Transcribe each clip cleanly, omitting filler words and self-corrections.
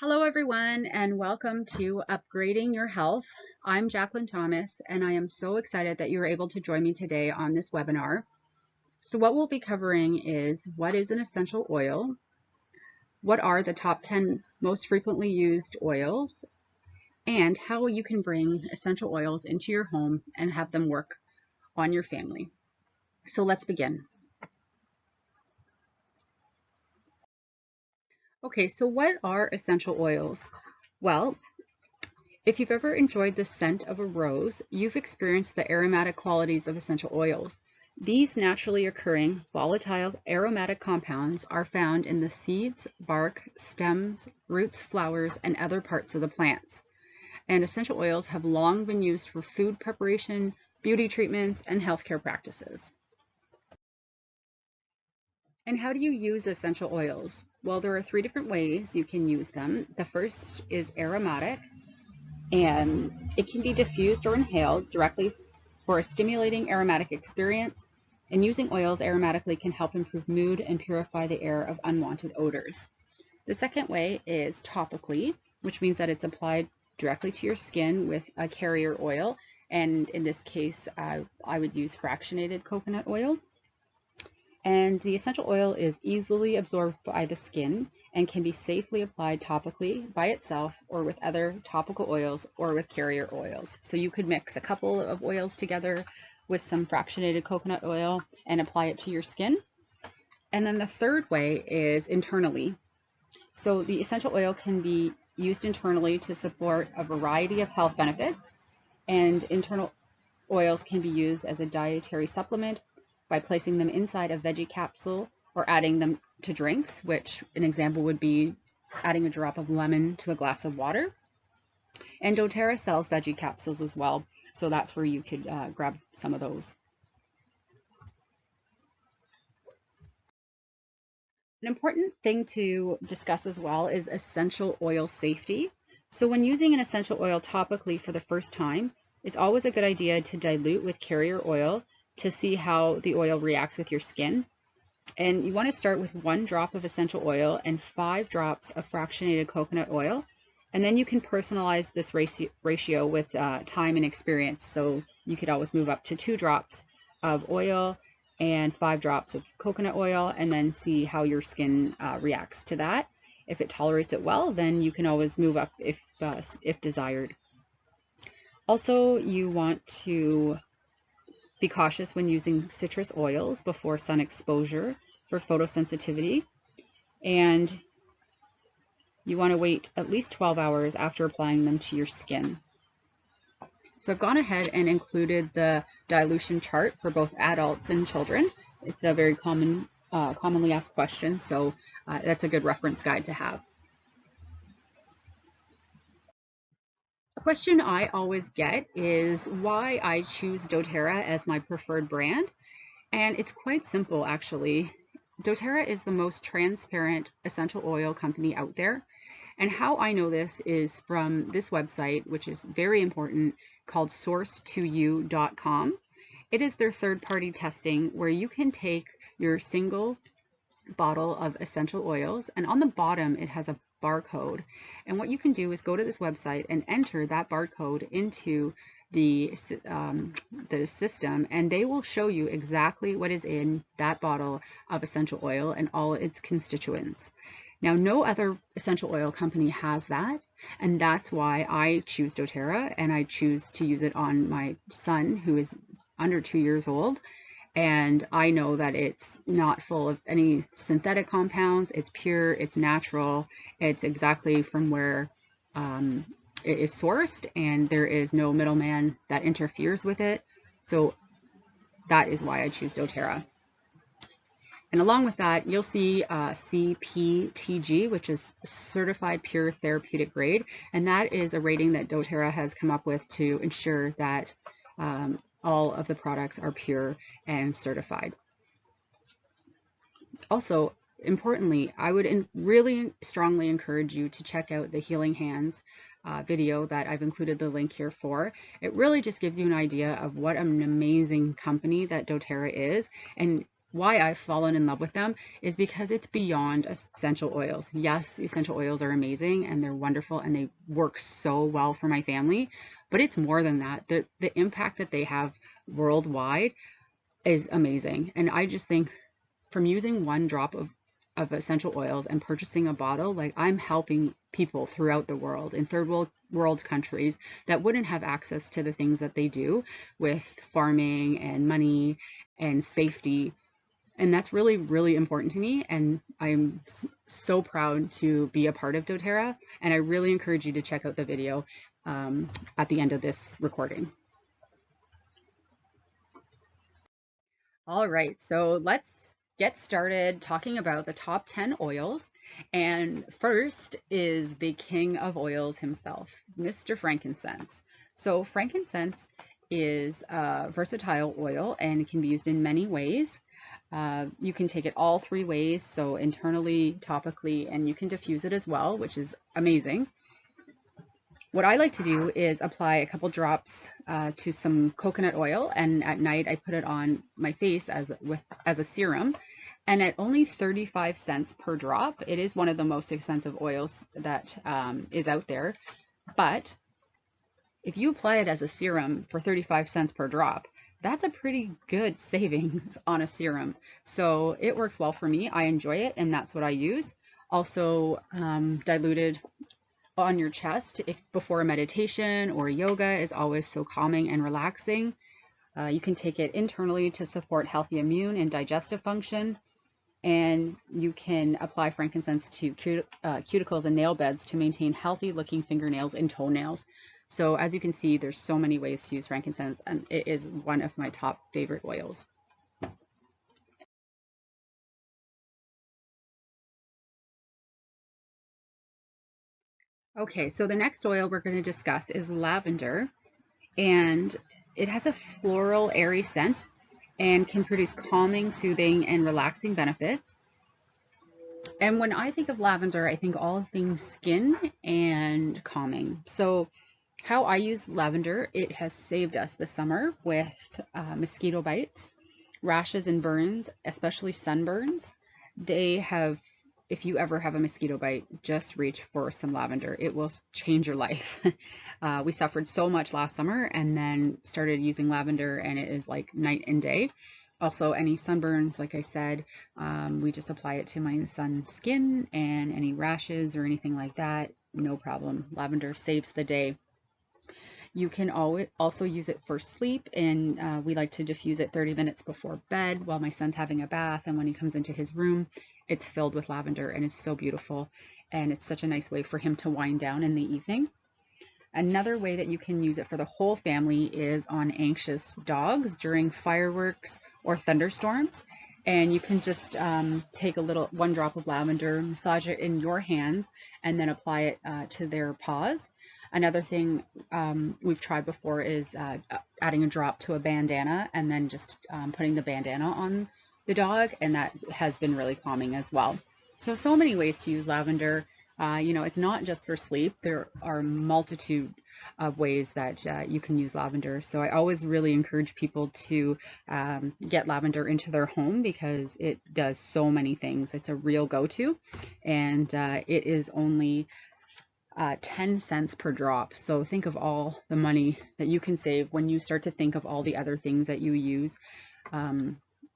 Hello, everyone, and welcome to Upgrading Your Health. I'm Jacqueline Thomas, and I am so excited that you were able to join me today on this webinar. So what we'll be covering is what is an essential oil, what are the top 10 most frequently used oils, and how you can bring essential oils into your home and have them work on your family. So let's begin. Okay, so what are essential oils? Well, if you've ever enjoyed the scent of a rose, you've experienced the aromatic qualities of essential oils. These naturally occurring volatile aromatic compounds are found in the seeds, bark, stems, roots, flowers, and other parts of the plants. And essential oils have long been used for food preparation, beauty treatments, and healthcare practices. And how do you use essential oils? Well, there are three different ways you can use them. The first is aromatic, and it can be diffused or inhaled directly for a stimulating aromatic experience. And using oils aromatically can help improve mood and purify the air of unwanted odors. The second way is topically, which means that it's applied directly to your skin with a carrier oil. And in this case, I would use fractionated coconut oil. And the essential oil is easily absorbed by the skin and can be safely applied topically by itself or with other topical oils or with carrier oils. So you could mix a couple of oils together with some fractionated coconut oil and apply it to your skin. And then the third way is internally. So the essential oil can be used internally to support a variety of health benefits, and internal oils can be used as a dietary supplement by placing them inside a veggie capsule or adding them to drinks, which an example would be adding a drop of lemon to a glass of water. And doTERRA sells veggie capsules as well, so that's where you could grab some of those. An important thing to discuss as well is essential oil safety. So when using an essential oil topically for the first time, it's always a good idea to dilute with carrier oil to see how the oil reacts with your skin. And you want to start with 1 drop of essential oil and 5 drops of fractionated coconut oil. And then you can personalize this ratio with time and experience. So you could always move up to 2 drops of oil and 5 drops of coconut oil, and then see how your skin reacts to that. If it tolerates it well, then you can always move up if desired. Also, you want to be cautious when using citrus oils before sun exposure for photosensitivity, and you want to wait at least 12 hours after applying them to your skin. So I've gone ahead and included the dilution chart for both adults and children. It's a very commonly asked question, so that's a good reference guide to have. A question I always get is why I choose doTERRA as my preferred brand. And it's quite simple, actually. doTERRA is the most transparent essential oil company out there. And how I know this is from this website, which is very important, called source2u.com. It is their third-party testing where you can take your single bottle of essential oils, and on the bottom it has a barcode. And what you can do is go to this website and enter that barcode into the system, and they will show you exactly what is in that bottle of essential oil and all its constituents. Now, no other essential oil company has that, and that's why I choose doTERRA, and I choose to use it on my son, who is under 2 years old. And I know that it's not full of any synthetic compounds. It's pure, it's natural, it's exactly from where it is sourced, and there is no middleman that interferes with it. So that is why I choose doTERRA. And along with that, you'll see CPTG, which is Certified Pure Therapeutic Grade. And that is a rating that doTERRA has come up with to ensure that all of the products are pure and certified. Also, importantly, I would really strongly encourage you to check out the Healing Hands video that I've included the link here for. It really just gives you an idea of what an amazing company that doTERRA is, and why I've fallen in love with them is because it's beyond essential oils. Yes, essential oils are amazing and they're wonderful and they work so well for my family, but it's more than that. The impact that they have worldwide is amazing. And I just think from using one drop of essential oils and purchasing a bottle, like I'm helping people throughout the world in third world countries that wouldn't have access to the things that they do with farming and money and safety. And that's really, really important to me. And I'm so proud to be a part of doTERRA. And I really encourage you to check out the video at the end of this recording. All right, so let's get started talking about the top 10 oils. And first is the king of oils himself, Mr. Frankincense. So frankincense is a versatile oil and it can be used in many ways. You can take it all three ways, so internally, topically, and you can diffuse it as well, which is amazing. What I like to do is apply a couple drops to some coconut oil, and at night I put it on my face as a serum. And at only 35 cents per drop, it is one of the most expensive oils that is out there. But if you apply it as a serum for 35 cents per drop, that's a pretty good savings on a serum. So it works well for me. I enjoy it, and that's what I use. Also, diluted on your chest if before a meditation or yoga is always so calming and relaxing. You can take it internally to support healthy immune and digestive function. And you can apply frankincense to cuticles and nail beds to maintain healthy looking fingernails and toenails. So as you can see, there's so many ways to use frankincense, and it is one of my top favorite oils. Okay, so the next oil we're going to discuss is lavender, and it has a floral, airy scent and can produce calming, soothing, and relaxing benefits. And when I think of lavender, I think all things skin and calming. So how I use lavender, it has saved us this summer with mosquito bites, rashes and burns, especially sunburns. They have, if you ever have a mosquito bite, just reach for some lavender. It will change your life. We suffered so much last summer and then started using lavender, and it is like night and day. Also, any sunburns, like I said, we just apply it to my son's skin, and any rashes or anything like that, no problem. Lavender saves the day. You can also use it for sleep, and we like to diffuse it 30 minutes before bed while my son's having a bath, and when he comes into his room, it's filled with lavender, and it's so beautiful, and it's such a nice way for him to wind down in the evening. Another way that you can use it for the whole family is on anxious dogs during fireworks or thunderstorms. And you can just take one drop of lavender, massage it in your hands, and then apply it to their paws. Another thing we've tried before is adding a drop to a bandana and then just putting the bandana on the dog, and that has been really calming as well. So many ways to use lavender. It's not just for sleep. There are a multitude of ways that you can use lavender. So I always really encourage people to get lavender into their home because it does so many things. It's a real go-to, and it is only 10 cents per drop. So think of all the money that you can save when you start to think of all the other things that you use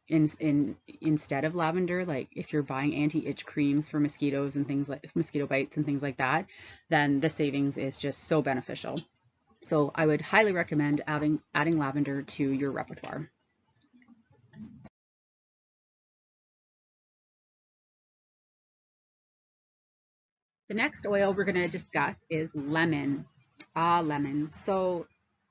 instead of lavender. Like if you're buying anti-itch creams for mosquitoes and things like mosquito bites and things like that, then the savings is just so beneficial. So I would highly recommend adding lavender to your repertoire. The next oil we're going to discuss is lemon. Lemon.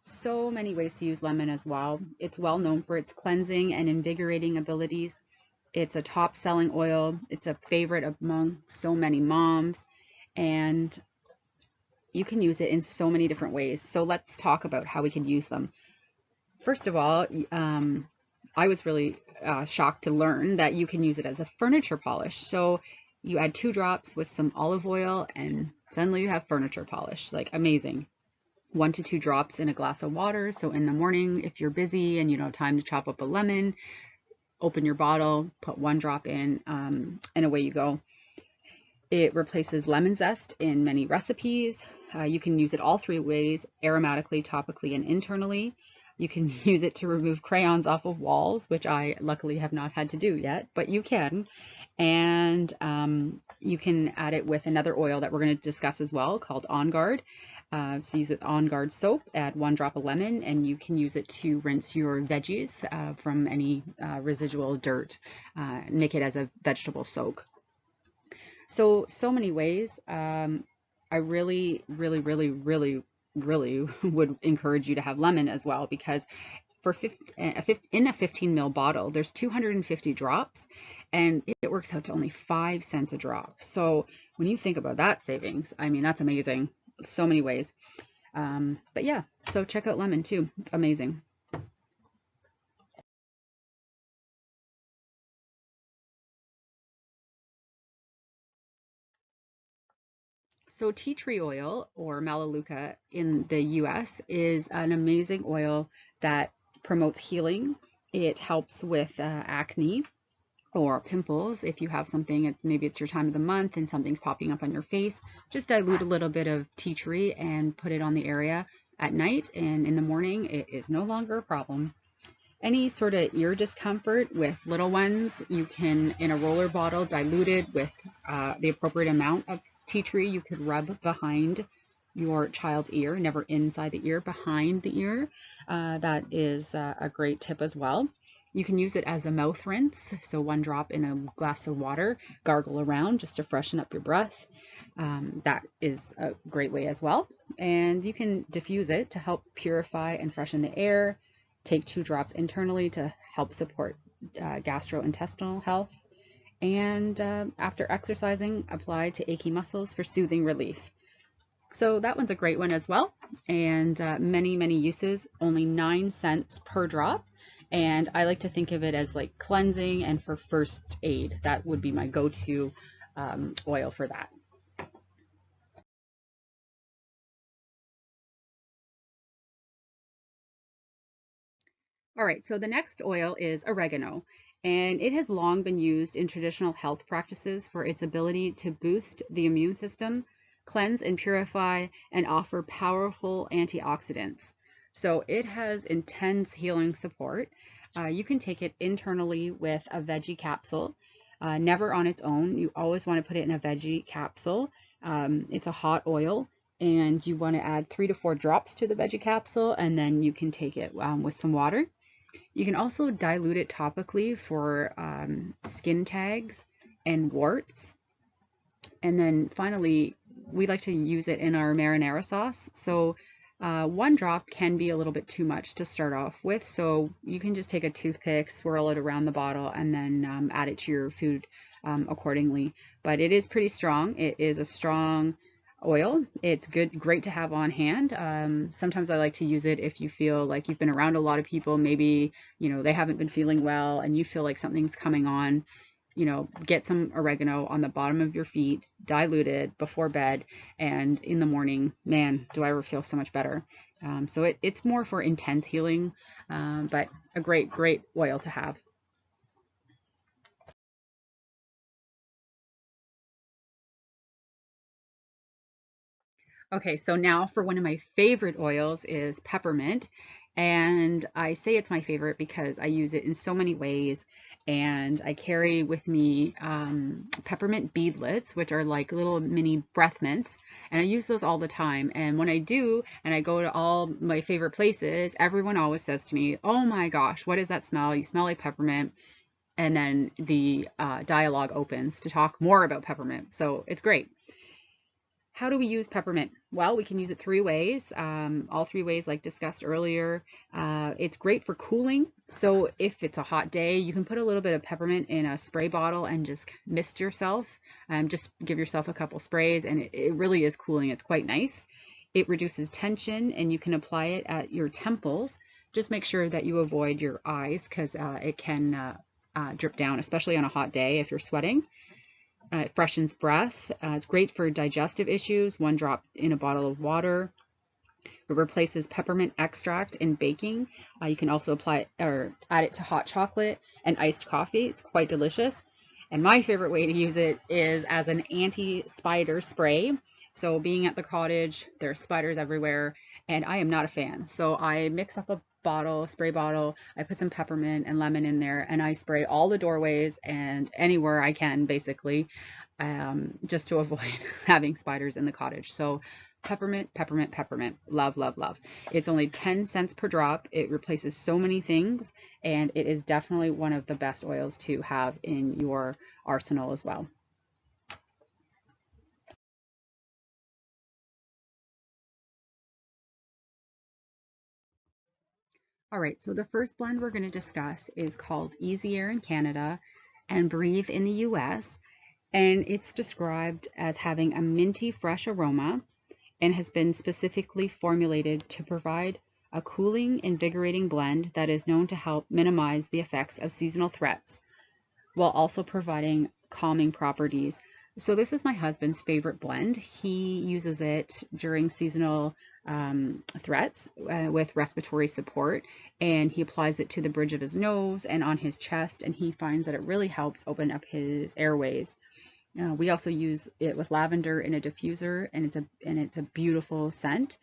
So many ways to use lemon as well. It's well known for its cleansing and invigorating abilities. It's a top selling oil. It's a favorite among so many moms, and you can use it in so many different ways. So let's talk about how we can use them. First of all, I was really shocked to learn that you can use it as a furniture polish. So you add 2 drops with some olive oil and suddenly you have furniture polish. Like amazing. 1 to 2 drops in a glass of water. So in the morning, if you're busy and you don't have time to chop up a lemon, open your bottle, put 1 drop in, and away you go. It replaces lemon zest in many recipes. You can use it all 3 ways: aromatically, topically, and internally. You can use it to remove crayons off of walls, which I luckily have not had to do yet, but you can. And you can add it with another oil that we're going to discuss as well, called On Guard. So use it On Guard soap, add 1 drop of lemon, and you can use it to rinse your veggies from any residual dirt, make it as a vegetable soak. So many ways. I really, really, really, really, really would encourage you to have lemon as well, because for in a 15 ml bottle, there's 250 drops, and it works out to only 5 cents a drop. So when you think about that savings, I mean, that's amazing. So many ways. But yeah, so check out lemon too. It's amazing. So tea tree oil, or Melaleuca in the US, is an amazing oil that promotes healing. It helps with acne or pimples. If you have something, maybe it's your time of the month and something's popping up on your face, just dilute a little bit of tea tree and put it on the area at night, and in the morning it is no longer a problem. Any sort of ear discomfort with little ones, you can, in a roller bottle, diluted with the appropriate amount of tea tree, you could rub behind your child's ear, never inside the ear, behind the ear. That is a great tip as well. You can use it as a mouth rinse, so 1 drop in a glass of water, gargle around just to freshen up your breath. That is a great way as well. And you can diffuse it to help purify and freshen the air. Take 2 drops internally to help support gastrointestinal health. And after exercising, apply to achy muscles for soothing relief. So that one's a great one as well. And many, many uses, only 9 cents per drop. And I like to think of it as like cleansing and for first aid. That would be my go-to oil for that. All right, so the next oil is oregano, and it has long been used in traditional health practices for its ability to boost the immune system, cleanse and purify, and offer powerful antioxidants. So it has intense healing support. You can take it internally with a veggie capsule, never on its own. You always want to put it in a veggie capsule. It's a hot oil, and you want to add 3 to 4 drops to the veggie capsule, and then you can take it with some water. You can also dilute it topically for skin tags and warts. And then finally, we like to use it in our marinara sauce. So 1 drop can be a little bit too much to start off with. So you can just take a toothpick, swirl it around the bottle, and then add it to your food accordingly. But it is pretty strong. It is a strong oil. It's great to have on hand. Sometimes I like to use it if you feel like you've been around a lot of people, maybe, they haven't been feeling well and you feel like something's coming on. Get some oregano on the bottom of your feet, diluted before bed, and in the morning, man, do I ever feel so much better. So it's more for intense healing, but a great, great oil to have. Okay, so now for one of my favorite oils is peppermint. And I say it's my favorite because I use it in so many ways. And I carry with me peppermint beadlets, which are like little mini breath mints. And I use those all the time. And when I do, and I go to all my favorite places, everyone always says to me, "Oh my gosh, what is that smell? You smell like peppermint." And then the dialogue opens to talk more about peppermint. So it's great. How do we use peppermint? Well, we can use it 3 ways, all 3 ways like discussed earlier. It's great for cooling. So if it's a hot day, you can put a little bit of peppermint in a spray bottle and just mist yourself. Just give yourself a couple sprays, and it really is cooling. It's quite nice. It reduces tension, and you can apply it at your temples. Just make sure that you avoid your eyes, because it can drip down, especially on a hot day if you're sweating. It freshens breath. It's great for digestive issues. 1 drop in a bottle of water. It replaces peppermint extract in baking. You can also apply or add it to hot chocolate and iced coffee. It's quite delicious. And my favorite way to use it is as an anti-spider spray. So being at the cottage, there are spiders everywhere, and I am not a fan. So I mix up a bottle, spray bottle, I put some peppermint and lemon in there, and I spray all the doorways and anywhere I can, basically, just to avoid having spiders in the cottage. So peppermint, peppermint, peppermint. Love, love, love. It's only 10 cents per drop. It replaces so many things, and it is definitely one of the best oils to have in your arsenal as well. All right, so the first blend we're going to discuss is called Easy Air in Canada and Breathe in the US, and it's described as having a minty fresh aroma and has been specifically formulated to provide a cooling, invigorating blend that is known to help minimize the effects of seasonal threats while also providing calming properties. So this is my husband's favorite blend. He uses it during seasonal threats with respiratory support, and he applies it to the bridge of his nose and on his chest, and he finds that it really helps open up his airways. We also use it with lavender in a diffuser, and it's a beautiful scent.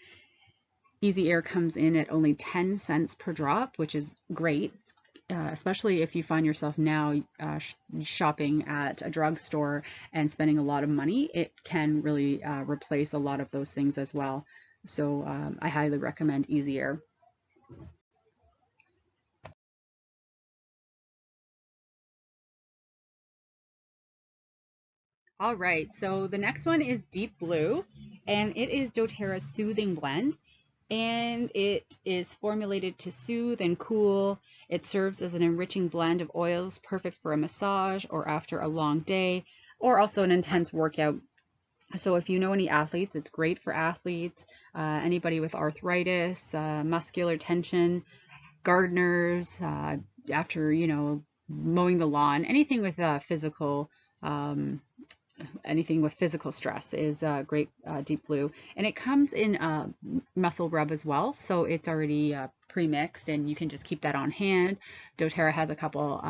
Easy Air comes in at only 10 cents per drop, which is great, especially if you find yourself now shopping at a drugstore and spending a lot of money. It can really replace a lot of those things as well. So I highly recommend Easy Air. All right, so the next one is Deep Blue, and it is doTERRA's soothing blend, and it is formulated to soothe and cool. It serves as an enriching blend of oils, perfect for a massage or after a long day, or also an intense workout. So if you know any athletes, it's great for athletes, anybody with arthritis, muscular tension, gardeners, after, mowing the lawn, anything with physical um, anything with physical stress is great. Deep Blue, and it comes in muscle rub as well, so it's already pre-mixed and you can just keep that on hand. doTERRA has a couple,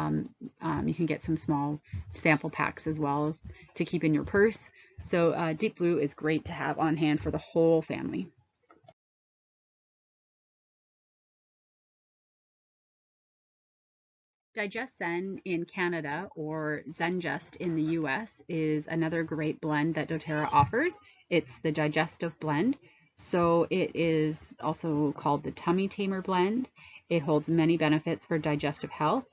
you can get some small sample packs as well to keep in your purse. So Deep Blue is great to have on hand for the whole family. Digest Zen in Canada or Zengest in the US is another great blend that doTERRA offers. It's the digestive blend. So it is also called the Tummy Tamer blend. It holds many benefits for digestive health.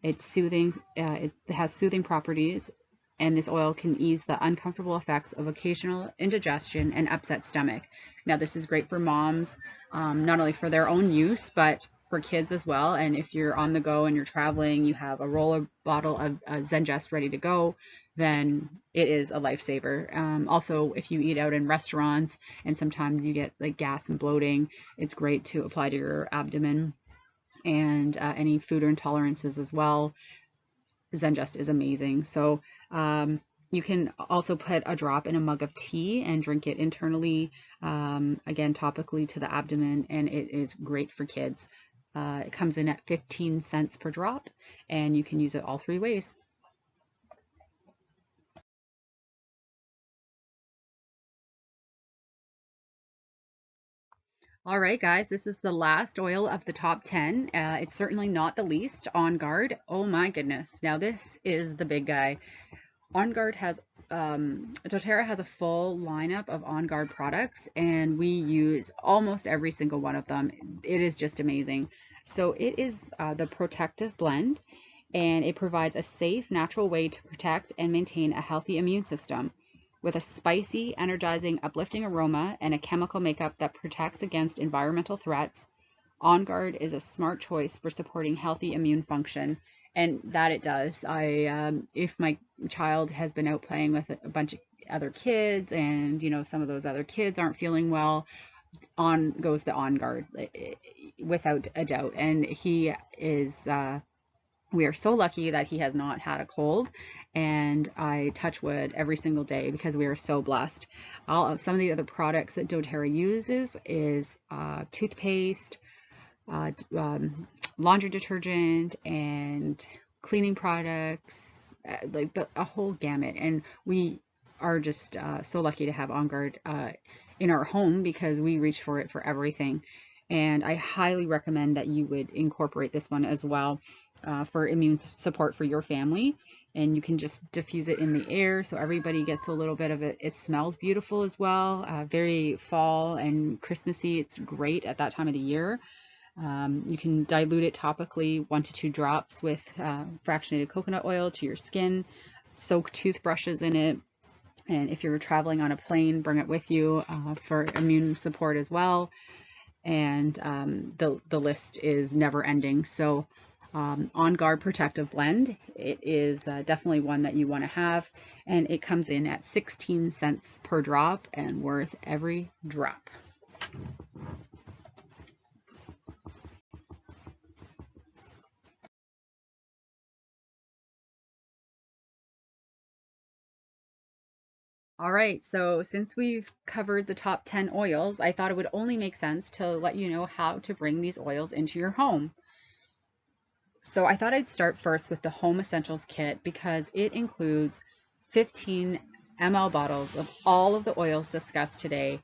It's soothing, it has soothing properties, and this oil can ease the uncomfortable effects of occasional indigestion and upset stomach. Now, this is great for moms, not only for their own use, but for kids as well. And if you're on the go and you're traveling, you have a roller bottle of Zengest ready to go, then it is a lifesaver. Also, if you eat out in restaurants and sometimes you get like gas and bloating, it's great to apply to your abdomen and any food intolerances as well. Zengest is amazing. So you can also put a drop in a mug of tea and drink it internally, again, topically to the abdomen, and it is great for kids. It comes in at 15 cents per drop, and you can use it all three ways. All right, guys, this is the last oil of the top 10. It's certainly not the least, On Guard. Oh my goodness. Now this is the big guy. On Guard has, doTERRA has a full lineup of On Guard products, and we use almost every single one of them. It is just amazing. So it is the Protective Blend, and it provides a safe, natural way to protect and maintain a healthy immune system with a spicy, energizing, uplifting aroma and a chemical makeup that protects against environmental threats. On Guard is a smart choice for supporting healthy immune function, and that it does. If my child has been out playing with a bunch of other kids, and some of those other kids aren't feeling well, on goes the On Guard, without a doubt. And he is We are so lucky that he has not had a cold, and I touch wood every single day because we are so blessed. Some of the other products that doTERRA uses is toothpaste, um, laundry detergent, and cleaning products, like a whole gamut. And we are just so lucky to have On Guard in our home because we reach for it for everything. And I highly recommend that you would incorporate this one as well for immune support for your family. And you can just diffuse it in the air so everybody gets a little bit of it. It smells beautiful as well, very fall and Christmassy. It's great at that time of the year. You can dilute it topically, 1 to 2 drops with fractionated coconut oil to your skin. Soak toothbrushes in it. And if you're traveling on a plane, bring it with you for immune support as well. And the list is never ending. So On Guard Protective Blend, it is definitely one that you want to have. And it comes in at 16 cents per drop and worth every drop. All right, so since we've covered the top 10 oils, I thought it would only make sense to let you know how to bring these oils into your home. So I thought I'd start first with the Home Essentials Kit because it includes 15 ml bottles of all of the oils discussed today,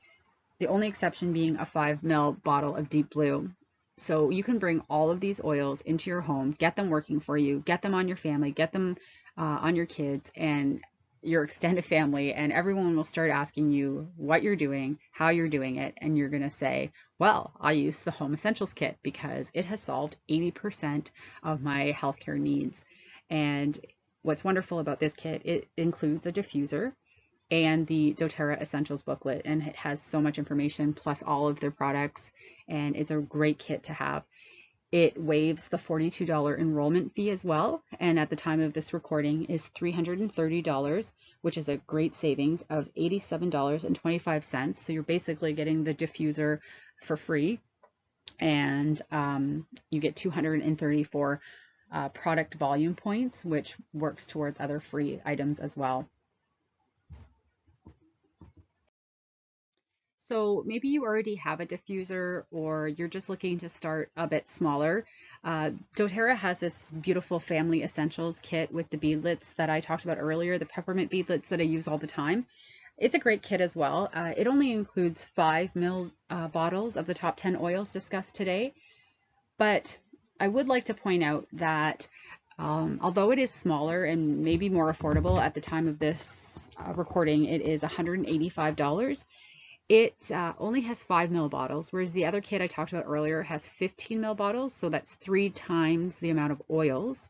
the only exception being a 5 ml bottle of Deep Blue. So you can bring all of these oils into your home, get them working for you, get them on your family, get them on your kids, and your extended family, and everyone will start asking you what you're doing, how you're doing it, and you're going to say, well, I use the Home Essentials Kit because it has solved 80% of my healthcare needs. And what's wonderful about this kit, it includes a diffuser and the doTERRA Essentials booklet, and it has so much information plus all of their products, and it's a great kit to have. It waives the $42 enrollment fee as well, and at the time of this recording is $330, which is a great savings of $87.25. So you're basically getting the diffuser for free, and you get 234 product volume points, which works towards other free items as well. So maybe you already have a diffuser or you're just looking to start a bit smaller. doTERRA has this beautiful Family Essentials kit with the beadlets that I talked about earlier, the peppermint beadlets that I use all the time. It's a great kit as well. It only includes 5 ml bottles of the top 10 oils discussed today. But I would like to point out that although it is smaller and maybe more affordable at the time of this recording, it is $185. It only has 5 ml bottles, whereas the other kit I talked about earlier has 15 ml bottles, so that's 3 times the amount of oils,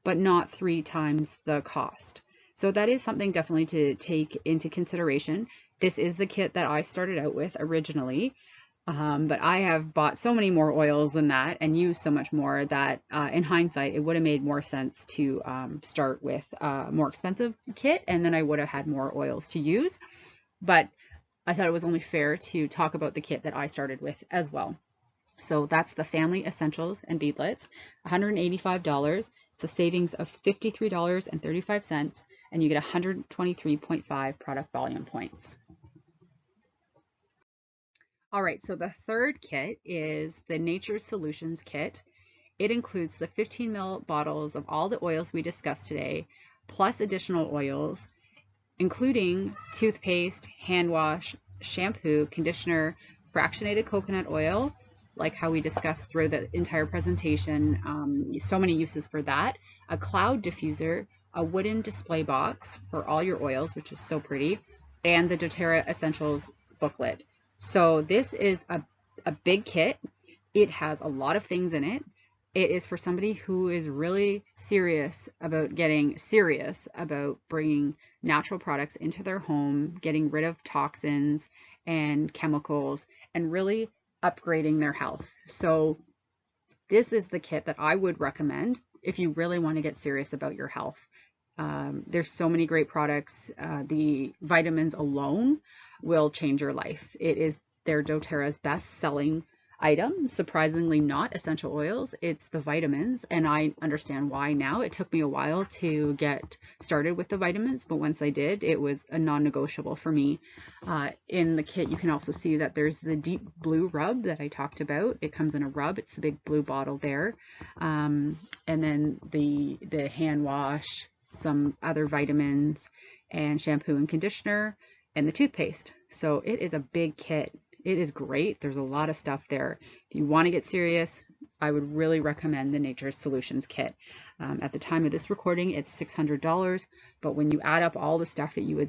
but not 3 times the cost. So that is something definitely to take into consideration. This is the kit that I started out with originally, but I have bought so many more oils than that and used so much more that in hindsight, it would have made more sense to start with a more expensive kit, and then I would have had more oils to use. But I thought it was only fair to talk about the kit that I started with as well. So that's the Family Essentials and Beadlets, $185. It's a savings of $53.35, and you get 123.5 product volume points. All right, so the third kit is the Nature Solutions kit. It includes the 15 ml bottles of all the oils we discussed today, plus additional oils, including toothpaste, hand wash, shampoo, conditioner, fractionated coconut oil, like how we discussed through the entire presentation, so many uses for that, a cloud diffuser, a wooden display box for all your oils, which is so pretty, and the doTERRA Essentials booklet. So this is a big kit. It has a lot of things in it. It is for somebody who is really serious about bringing natural products into their home, getting rid of toxins and chemicals, and really upgrading their health. So this is the kit that I would recommend if you really want to get serious about your health. There's so many great products. The vitamins alone will change your life. It is their doTERRA's best-selling item. Surprisingly not essential oils, it's the vitamins, and I understand why now. It took me a while to get started with the vitamins, but once I did, it was a non-negotiable for me. In the kit, you can also see that there's the deep blue rub that I talked about. It comes in a rub, it's the big blue bottle there. And then the hand wash, some other vitamins, and shampoo and conditioner, and the toothpaste. So it is a big kit. It is great. There's a lot of stuff there. If you want to get serious, I would really recommend the Nature's Solutions kit. At the time of this recording, it's $600, but when you add up all the stuff that you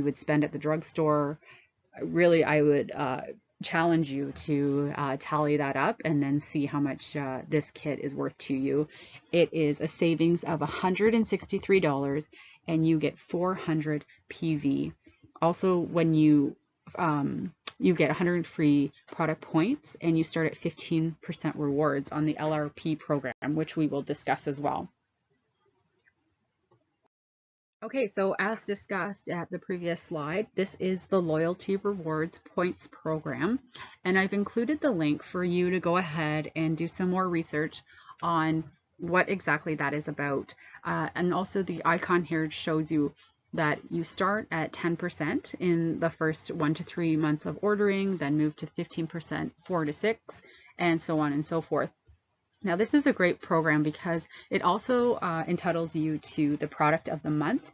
would spend at the drugstore, really I would challenge you to tally that up and then see how much this kit is worth to you. It is a savings of $163, and you get 400 PV. Also, when you get 100 free product points, and you start at 15% rewards on the LRP program, which we will discuss as well. Okay, so as discussed at the previous slide, this is the Loyalty Rewards Points program, and I've included the link for you to go ahead and do some more research on what exactly that is about. And also the icon here shows you that you start at 10% in the first 1 to 3 months of ordering, then move to 15%, 4 to 6, and so on and so forth. Now, this is a great program because it also entitles you to the product of the month.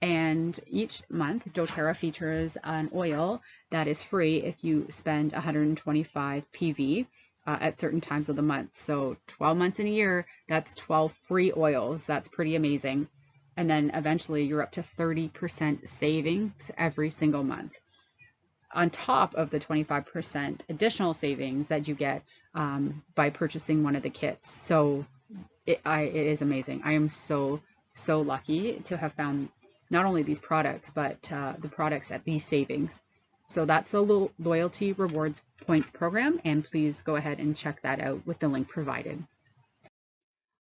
And each month, doTERRA features an oil that is free if you spend 125 PV at certain times of the month. So 12 months in a year, that's 12 free oils. That's pretty amazing. And then eventually you're up to 30% savings every single month, on top of the 25% additional savings that you get by purchasing one of the kits. So it is amazing. I am so lucky to have found not only these products, but the products at these savings. So that's the Loyalty Rewards Points program, and please go ahead and check that out with the link provided.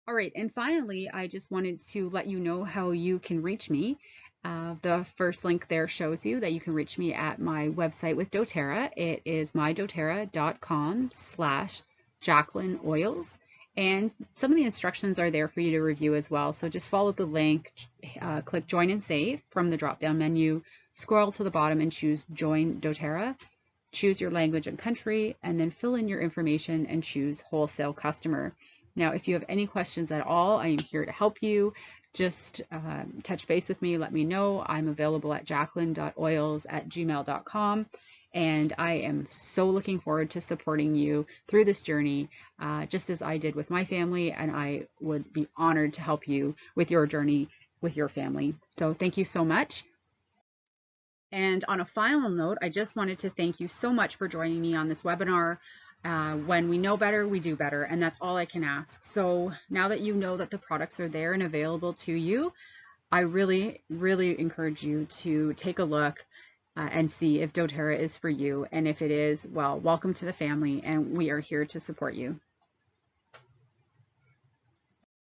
All right, and finally, I just wanted to let you know how you can reach me. The first link there shows you that you can reach me at my website with doTERRA. It is mydoterra.com/Jacqueline Oils. And some of the instructions are there for you to review as well. So just follow the link, click Join and Save from the drop-down menu, scroll to the bottom and choose Join doTERRA. Choose your language and country, and then fill in your information and choose Wholesale Customer. Now, if you have any questions at all, I am here to help you. Just touch base with me, let me know. I'm available at jacqueline.oils@gmail.com, and I am so looking forward to supporting you through this journey, just as I did with my family, and I would be honored to help you with your journey with your family. So thank you so much. And on a final note, I just wanted to thank you so much for joining me on this webinar. When we know better, we do better, and that's all I can ask. So now that you know that the products are there and available to you, I really encourage you to take a look and see if doTERRA is for you. And if it is, well, welcome to the family, and we are here to support you.